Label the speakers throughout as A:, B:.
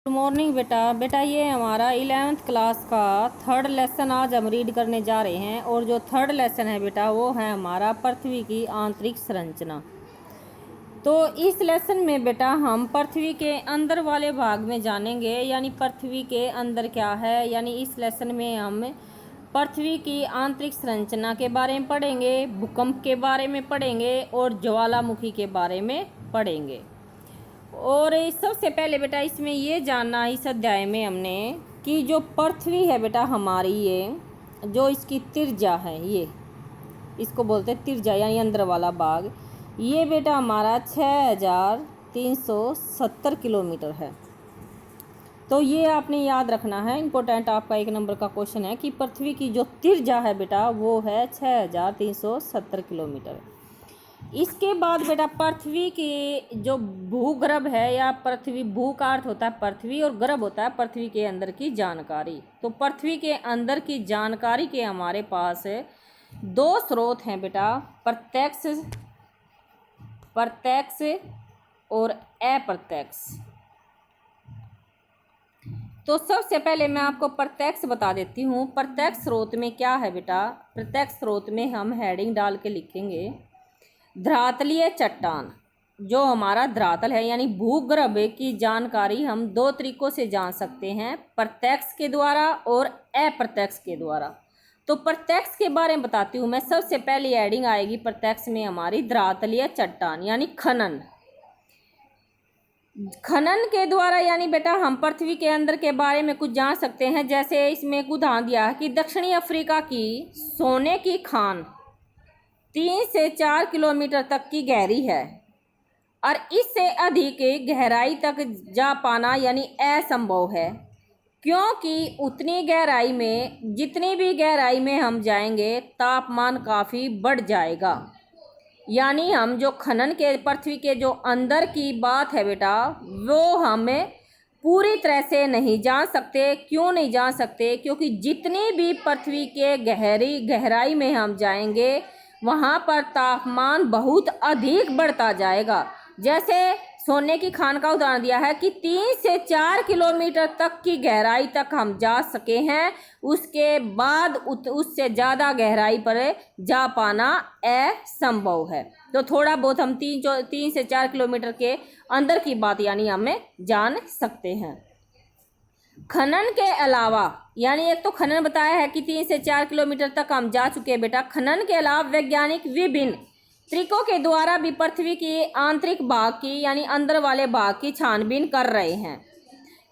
A: Good morning बेटा ये हमारा 11th क्लास का थर्ड लेसन आज हम रीड करने जा रहे हैं। और जो थर्ड लेसन है बेटा वो है हमारा पृथ्वी की आंतरिक संरचना। तो इस लेसन में बेटा हम पृथ्वी के अंदर वाले भाग में जानेंगे, यानी पृथ्वी के अंदर क्या है। यानी इस लेसन में हम पृथ्वी की आंतरिक संरचना के बारे में पढ़ेंगे, भूकंप के बारे में पढ़ेंगे और ज्वालामुखी के बारे में पढ़ेंगे। और सबसे पहले बेटा इसमें ये जानना इस अध्याय में हमने कि जो पृथ्वी है बेटा हमारी, ये जो इसकी त्रिज्या है, ये इसको बोलते हैं त्रिज्या यानी अंदर वाला भाग, ये बेटा हमारा 6370 किलोमीटर है। तो ये आपने याद रखना है, इम्पोर्टेंट आपका 1 नंबर का क्वेश्चन है कि पृथ्वी की जो त्रिज्या है बेटा वो है 6370 किलोमीटर। इसके बाद बेटा पृथ्वी की जो भूगर्भ है, या पृथ्वी, भू का अर्थ होता है पृथ्वी और गर्भ होता है पृथ्वी के अंदर की जानकारी। तो पृथ्वी के अंदर की जानकारी के हमारे पास 2 स्रोत हैं बेटा, प्रत्यक्ष और अप्रत्यक्ष। तो सबसे पहले मैं आपको प्रत्यक्ष बता देती हूँ। प्रत्यक्ष स्रोत में क्या है बेटा, प्रत्यक्ष स्रोत में हम हेडिंग डाल के लिखेंगे धरातलीय चट्टान। जो हमारा धरातल है यानी भूगर्भ की जानकारी हम 2 तरीकों से जान सकते हैं, प्रत्यक्ष के द्वारा और अप्रत्यक्ष के द्वारा। तो प्रत्यक्ष के बारे में बताती हूँ मैं। सबसे पहली हेडिंग आएगी प्रत्यक्ष में हमारी धरातलीय चट्टान यानी खनन। खनन के द्वारा यानी बेटा हम पृथ्वी के अंदर के बारे में कुछ जान सकते हैं। जैसे इसमें एक उदाहरण दिया है कि दक्षिणी अफ्रीका की सोने की खान 3 से 4 किलोमीटर तक की गहरी है और इससे अधिक गहराई तक जा पाना यानी असंभव है, क्योंकि उतनी गहराई में, जितनी भी गहराई में हम जाएंगे तापमान काफ़ी बढ़ जाएगा। यानी हम जो खनन के पृथ्वी के जो अंदर की बात है बेटा वो हमें पूरी तरह से नहीं जान सकते। क्यों नहीं जान सकते? क्योंकि जितनी भी पृथ्वी के गहराई में हम जाएंगे वहाँ पर तापमान बहुत अधिक बढ़ता जाएगा। जैसे सोने की खान का उदाहरण दिया है कि 3 से 4 किलोमीटर तक की गहराई तक हम जा सके हैं, उसके बाद उससे ज़्यादा गहराई पर जा पाना असंभव है। तो थोड़ा बहुत हम 3 से 4 किलोमीटर के अंदर की बात यानी हमें जान सकते हैं। खनन के अलावा यानी एक तो खनन बताया है कि 3 से 4 किलोमीटर तक हम जा चुके हैं बेटा। खनन के अलावा वैज्ञानिक विभिन्न तरीकों के द्वारा भी पृथ्वी की आंतरिक भाग की यानी अंदर वाले भाग की छानबीन कर रहे हैं।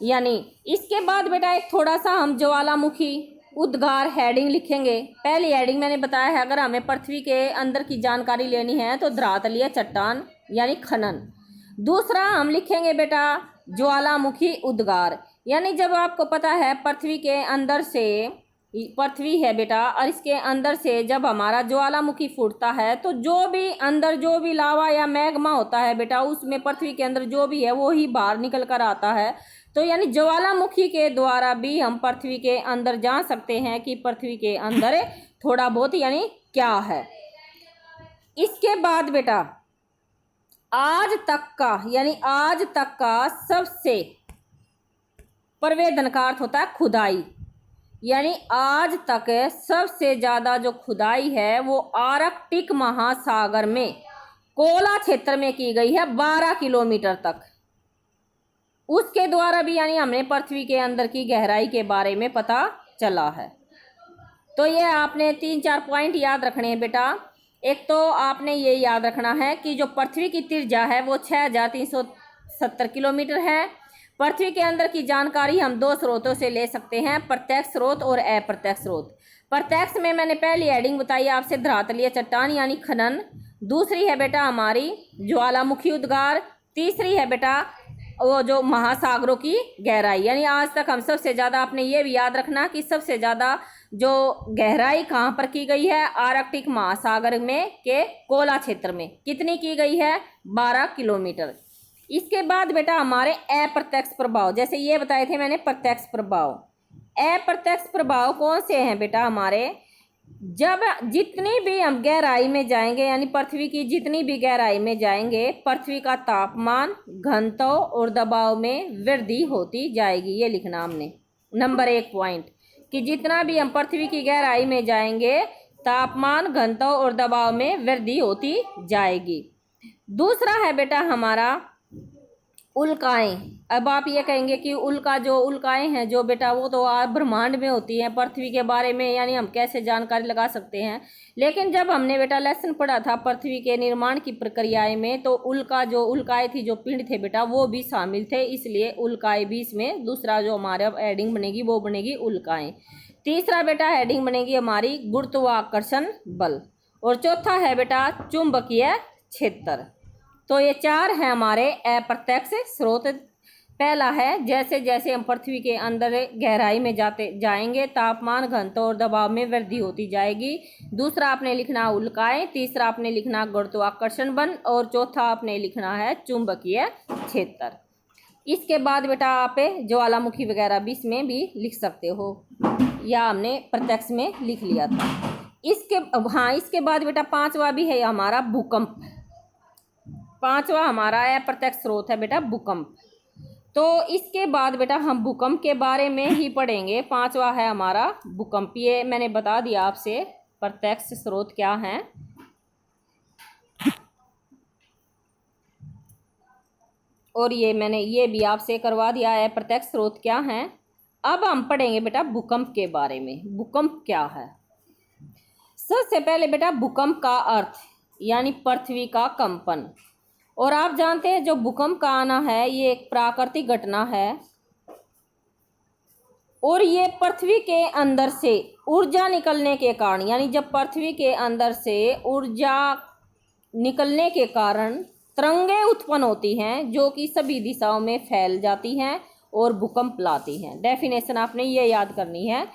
A: यानी इसके बाद बेटा एक थोड़ा सा हम ज्वालामुखी उद्गार हेडिंग लिखेंगे। पहली हेडिंग मैंने बताया है, अगर हमें पृथ्वी के अंदर की जानकारी लेनी है तो धरातलीय चट्टान यानी खनन। दूसरा हम लिखेंगे बेटा ज्वालामुखी उद्गार, यानी जब आपको पता है पृथ्वी के अंदर से, पृथ्वी है बेटा और इसके अंदर से जब हमारा ज्वालामुखी फूटता है तो जो भी अंदर जो भी लावा या मैग्मा होता है बेटा, उसमें पृथ्वी के अंदर जो भी है वो ही बाहर निकल कर आता है। तो यानी ज्वालामुखी के द्वारा भी हम पृथ्वी के अंदर जान सकते हैं कि पृथ्वी के अंदर थोड़ा बहुत यानी क्या है। इसके बाद बेटा आज तक का सबसे प्रवेदन का अर्थ होता है खुदाई, यानी आज तक सबसे ज़्यादा जो खुदाई है वो आर्कटिक महासागर में कोला क्षेत्र में की गई है 12 किलोमीटर तक। उसके द्वारा भी यानी हमने पृथ्वी के अंदर की गहराई के बारे में पता चला है। तो ये आपने 3-4 पॉइंट याद रखने हैं बेटा। एक तो आपने ये याद रखना है कि जो पृथ्वी की त्रिज्या है वो 6370 किलोमीटर है। पृथ्वी के अंदर की जानकारी हम 2 स्रोतों से ले सकते हैं, प्रत्यक्ष स्रोत और अप्रत्यक्ष स्रोत। प्रत्यक्ष में मैंने पहली हेडिंग बताई आपसे धरातलीय चट्टान यानी खनन। दूसरी है बेटा हमारी ज्वालामुखी उद्गार। तीसरी है बेटा वो जो महासागरों की गहराई। यानी आज तक हम सबसे ज़्यादा, आपने ये भी याद रखना कि सबसे ज़्यादा जो गहराई कहाँ पर की गई है, आर्कटिक महासागर में के कोला क्षेत्र में। कितनी की गई है? 12 किलोमीटर। इसके बाद बेटा हमारे अप्रत्यक्ष प्रभाव, जैसे ये बताए थे मैंने प्रत्यक्ष प्रभाव। अप्रत्यक्ष प्रभाव कौन से हैं बेटा हमारे? जब जितनी भी हम गहराई में जाएंगे, यानी पृथ्वी की जितनी भी गहराई में जाएंगे, पृथ्वी का तापमान, घनत्व और दबाव में वृद्धि होती जाएगी। ये लिखना हमने नंबर 1 पॉइंट, कि जितना भी हम पृथ्वी की गहराई में जाएंगे, तापमान, घनत्व और दबाव में वृद्धि होती जाएगी। दूसरा है बेटा हमारा उल्काएं। अब आप ये कहेंगे कि उल्काएं हैं जो बेटा, वो तो ब्रह्मांड में होती हैं, पृथ्वी के बारे में यानी हम कैसे जानकारी लगा सकते हैं। लेकिन जब हमने बेटा लेसन पढ़ा था पृथ्वी के निर्माण की प्रक्रियाएं में, तो उल्काएं थी, जो पिंड थे बेटा, वो भी शामिल थे, इसलिए उल्काएं भी इसमें दूसरा जो हमारे हेडिंग बनेगी वो बनेगी उल्काएं। तीसरा बेटा हेडिंग बनेगी हमारी गुरुत्वाकर्षण बल, और चौथा है बेटा चुंबकीय क्षेत्र। तो ये 4 हैं हमारे अप्रत्यक्ष स्रोत। पहला है जैसे जैसे हम पृथ्वी के अंदर गहराई में जाएंगे, तापमान, घनत्व और दबाव में वृद्धि होती जाएगी। दूसरा आपने लिखना उल्काएं, तीसरा आपने लिखना गुरुत्वाकर्षण बल, और चौथा आपने लिखना है चुंबकीय क्षेत्र। इसके बाद बेटा आप ज्वालामुखी वगैरह भी इसमें भी लिख सकते हो, या हमने प्रत्यक्ष में लिख लिया था। इसके बाद बेटा 5वां भी है हमारा भूकंप। 5वां हमारा अप्रत्यक्ष स्रोत है बेटा भूकंप। तो इसके बाद बेटा हम भूकंप के बारे में ही पढ़ेंगे। 5वां है हमारा भूकंप। ये मैंने बता दिया आपसे प्रत्यक्ष स्रोत क्या है। और ये मैंने ये भी आपसे करवा दिया है अप्रत्यक्ष स्रोत क्या है। अब हम पढ़ेंगे बेटा भूकंप के बारे में। भूकंप क्या है? सबसे पहले बेटा भूकंप का अर्थ यानी पृथ्वी का कंपन। और आप जानते हैं जो भूकंप का आना है ये एक प्राकृतिक घटना है, और ये पृथ्वी के अंदर से ऊर्जा निकलने के कारण, यानी जब पृथ्वी के अंदर से ऊर्जा निकलने के कारण तरंगें उत्पन्न होती हैं, जो कि सभी दिशाओं में फैल जाती हैं और भूकंप लाती हैं। डेफिनेशन आपने ये याद करनी है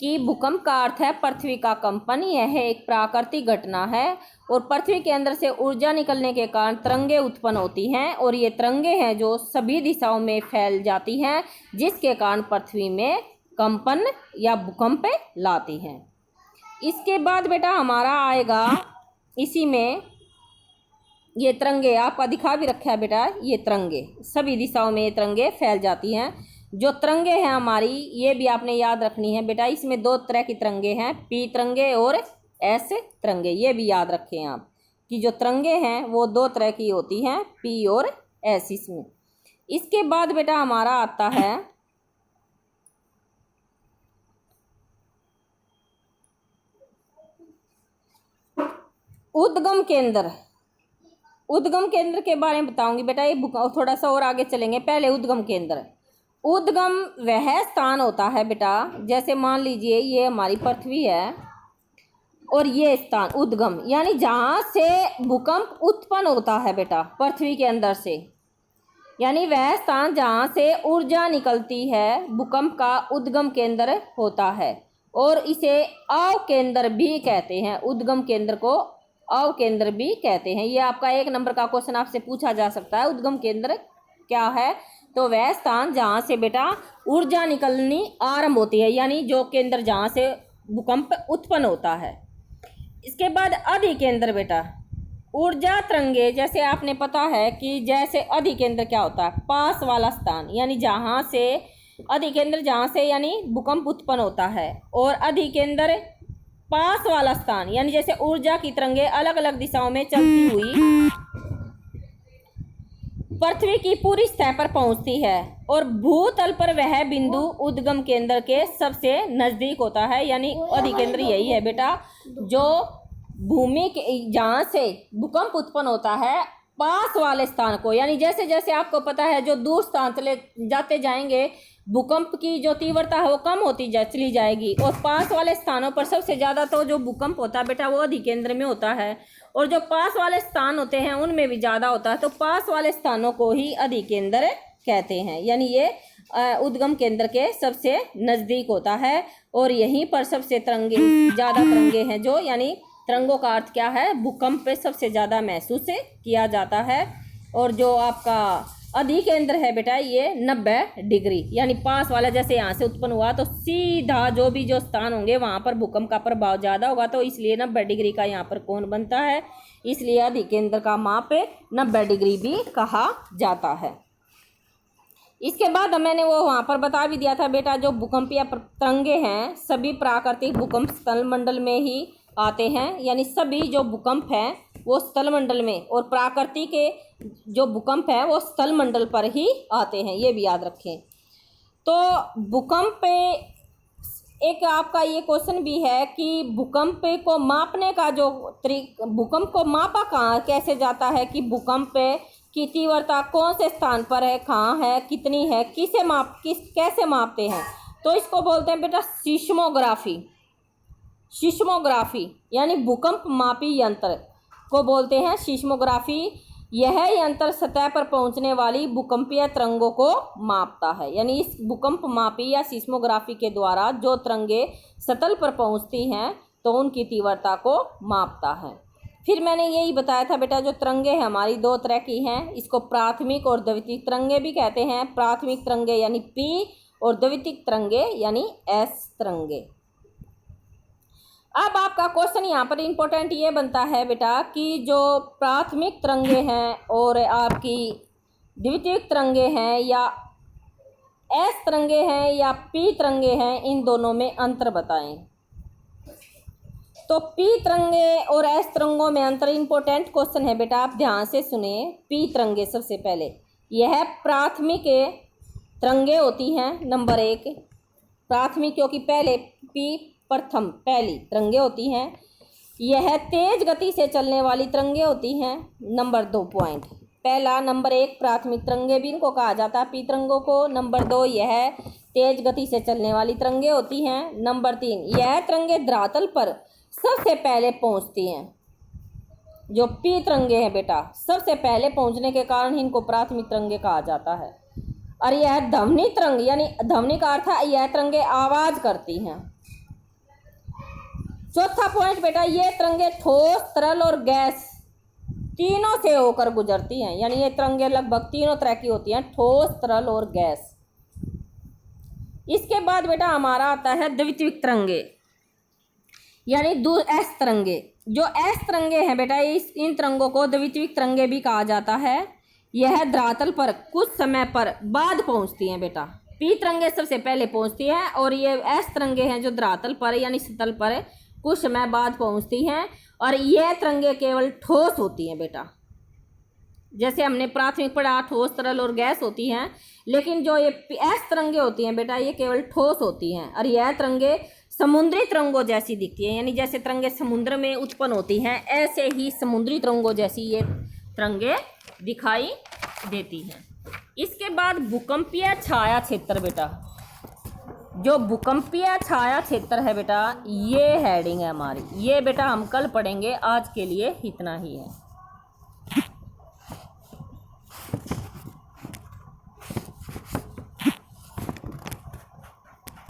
A: कि भूकंप का अर्थ है पृथ्वी का कंपन। यह एक प्राकृतिक घटना है और पृथ्वी के अंदर से ऊर्जा निकलने के कारण तरंगें उत्पन्न होती हैं, और ये तरंगें हैं जो सभी दिशाओं में फैल जाती हैं, जिसके कारण पृथ्वी में कंपन या भूकंप लाती हैं। इसके बाद बेटा हमारा आएगा इसी में ये तरंगे, आपका दिखा भी रखा है बेटा, ये तरंगे सभी दिशाओं में ये तरंगे फैल जाती हैं। जो तरंगे हैं हमारी ये भी आपने याद रखनी है बेटा। इसमें 2 तरह की तरंगे हैं, पी तरंगे और एस तरंगे। ये भी याद रखें आप कि जो तरंगे हैं वो 2 तरह की होती हैं, पी और एस इसमें। इसके बाद बेटा हमारा आता है उद्गम केंद्र। उद्गम केंद्र के बारे में बताऊंगी बेटा, ये थोड़ा सा और आगे चलेंगे। पहले उद्गम केंद्र। उद्गम वह स्थान होता है बेटा, जैसे मान लीजिए ये हमारी पृथ्वी है और ये स्थान उद्गम, यानी जहाँ से भूकंप उत्पन्न होता है बेटा पृथ्वी के अंदर से, यानी वह स्थान जहाँ से ऊर्जा निकलती है, भूकंप का उद्गम केंद्र होता है। और इसे अव केंद्र भी कहते हैं। उद्गम केंद्र को अव केंद्र भी कहते हैं। ये आपका 1 नंबर का क्वेश्चन आपसे पूछा जा सकता है। उद्गम केंद्र क्या है? तो वह स्थान जहाँ से बेटा ऊर्जा निकलनी आरंभ होती है, यानी जो केंद्र जहाँ से भूकंप उत्पन्न होता है। इसके बाद अधिकेंद्र बेटा, ऊर्जा तरंगे, जैसे आपने पता है कि जैसे अधिकेंद्र क्या होता है? पास वाला स्थान, यानी जहाँ से अधिकेंद्र जहाँ से यानी भूकंप उत्पन्न होता है, और अधिकेंद्र पास वाला स्थान, यानी जैसे ऊर्जा की तरंगे अलग अलग दिशाओं में चलती हुई पृथ्वी की पूरी सतह पर पहुंचती है, और भूतल पर वह बिंदु उद्गम केंद्र के सबसे नजदीक होता है। यानी अधिकेंद्र यही है बेटा, जो भूमि के जहाँ से भूकंप उत्पन्न होता है पास वाले स्थान को, यानी जैसे जैसे आपको पता है जो दूर स्थान चले जाते जाएंगे भूकंप की जो तीव्रता है वो कम होती चली जाएगी, और पास वाले स्थानों पर सबसे ज़्यादा तो जो भूकंप होता है बेटा वो अधिकेंद्र में होता है, और जो पास वाले स्थान होते हैं उनमें भी ज़्यादा होता है। तो पास वाले स्थानों को ही अधिकेंद्र कहते हैं, यानी ये उद्गम केंद्र के सबसे नज़दीक होता है, और यहीं पर सबसे ज़्यादा तरंगे हैं जो, यानी तरंगों का अर्थ क्या है? भूकंप पे सबसे ज़्यादा महसूस किया जाता है। और जो आपका अधिकेंद्र है बेटा ये 90 डिग्री, यानी पास वाला जैसे यहाँ से उत्पन्न हुआ तो सीधा जो स्थान होंगे वहाँ पर भूकंप का प्रभाव ज़्यादा होगा, तो इसलिए 90 डिग्री का यहाँ पर कोण बनता है, इसलिए अधिकेंद्र का माप 90 डिग्री भी कहा जाता है। इसके बाद मैंने वो वहाँ पर बता भी दिया था बेटा, जो भूकंपीय तरंगे हैं सभी प्राकृतिक भूकंप स्थल मंडल में ही आते हैं, यानी सभी जो भूकंप हैं वो स्थल मंडल में, और प्राकृतिक के जो भूकंप है वो स्थल मंडल पर ही आते हैं, ये भी याद रखें। तो भूकंप पे एक आपका ये क्वेश्चन भी है कि भूकंप को मापने का जो भूकंप को मापा कहाँ कैसे जाता है, कि भूकंप की तीव्रता कौन से स्थान पर है, कहाँ है, कितनी है, कैसे मापते हैं, तो इसको बोलते हैं बेटा सीस्मोग्राफी। सीस्मोग्राफी यानी भूकंप मापी यंत्र को बोलते हैं सीस्मोग्राफी। यह यंत्र सतह पर पहुंचने वाली भूकंपीय तरंगों को मापता है, यानी इस भूकंप मापी या सीस्मोग्राफी के द्वारा जो तरंगे सतह पर पहुंचती हैं तो उनकी तीव्रता को मापता है। फिर मैंने यही बताया था बेटा, जो तरंगे हैं हमारी दो तरह की हैं, इसको प्राथमिक और द्वितीयक तरंगे भी कहते हैं। प्राथमिक तरंगे यानी P और द्वितीयक तरंगे यानी S तरंगे। अब आपका क्वेश्चन यहाँ पर इम्पोर्टेंट ये बनता है बेटा कि जो प्राथमिक तरंगे हैं और आपकी द्वितीयक तरंगे हैं या S तरंगे हैं या P तरंगे हैं, इन दोनों में अंतर बताएं। तो P तरंगे और S तरंगों में अंतर इम्पोर्टेंट क्वेश्चन है बेटा, आप ध्यान से सुने। P तरंगे सबसे पहले, यह प्राथमिक तरंगे होती हैं, नंबर 1 प्राथमिक, क्योंकि पहले P प्रथम पहली तरंगे होती हैं। यह तेज गति से चलने वाली तरंगे होती हैं। नंबर 2 पॉइंट, पहला नंबर 1 प्राथमिक तरंगे भी इनको कहा जाता है P तरंगों को। नंबर 2 यह तेज गति से चलने वाली तरंगे होती हैं। नंबर 3 यह तरंगे धरातल पर सबसे पहले पहुंचती हैं। जो P तरंगे हैं बेटा सबसे पहले पहुंचने के कारण इनको प्राथमिक तरंगे कहा जाता है। और यह ध्वनि तरंग यानी ध्वनि का अर्थ है यह तरंगे आवाज करती हैं। चौथा पॉइंट बेटा, ये तरंगे ठोस, तरल और गैस तीनों से होकर गुजरती हैं, यानी ये तरंगे लगभग तीनों तरह की होती हैं, ठोस, तरल और गैस। इसके बाद बेटा हमारा आता है द्वितीयक तरंगे यानी S तरंगे। जो S तरंगे हैं बेटा, इन तरंगों को द्वितीयक तरंगे भी कहा जाता है। यह धरातल पर कुछ समय पर बाद पहुंचती हैं बेटा। P तरंगे सबसे पहले पहुंचती हैं और ये S तरंगे हैं जो धरातल पर यानी सतह पर कुछ समय बाद पहुंचती हैं, और यह तरंगे केवल ठोस होती हैं बेटा। जैसे हमने प्राथमिक पढ़ा ठोस, तरल और गैस होती हैं, लेकिन जो ये S तरंगे होती हैं बेटा ये केवल ठोस होती हैं, और यह तरंगे समुद्री तरंगों जैसी दिखती हैं, यानी जैसे तरंगे समुद्र में उत्पन्न होती हैं ऐसे ही समुद्री तरंगों जैसी ये तरंगे दिखाई देती हैं। इसके बाद भूकंपीय छाया क्षेत्र बेटा, जो भूकंपीय छाया क्षेत्र है बेटा ये हेडिंग है हमारी, ये बेटा हम कल पढ़ेंगे, आज के लिए इतना ही है।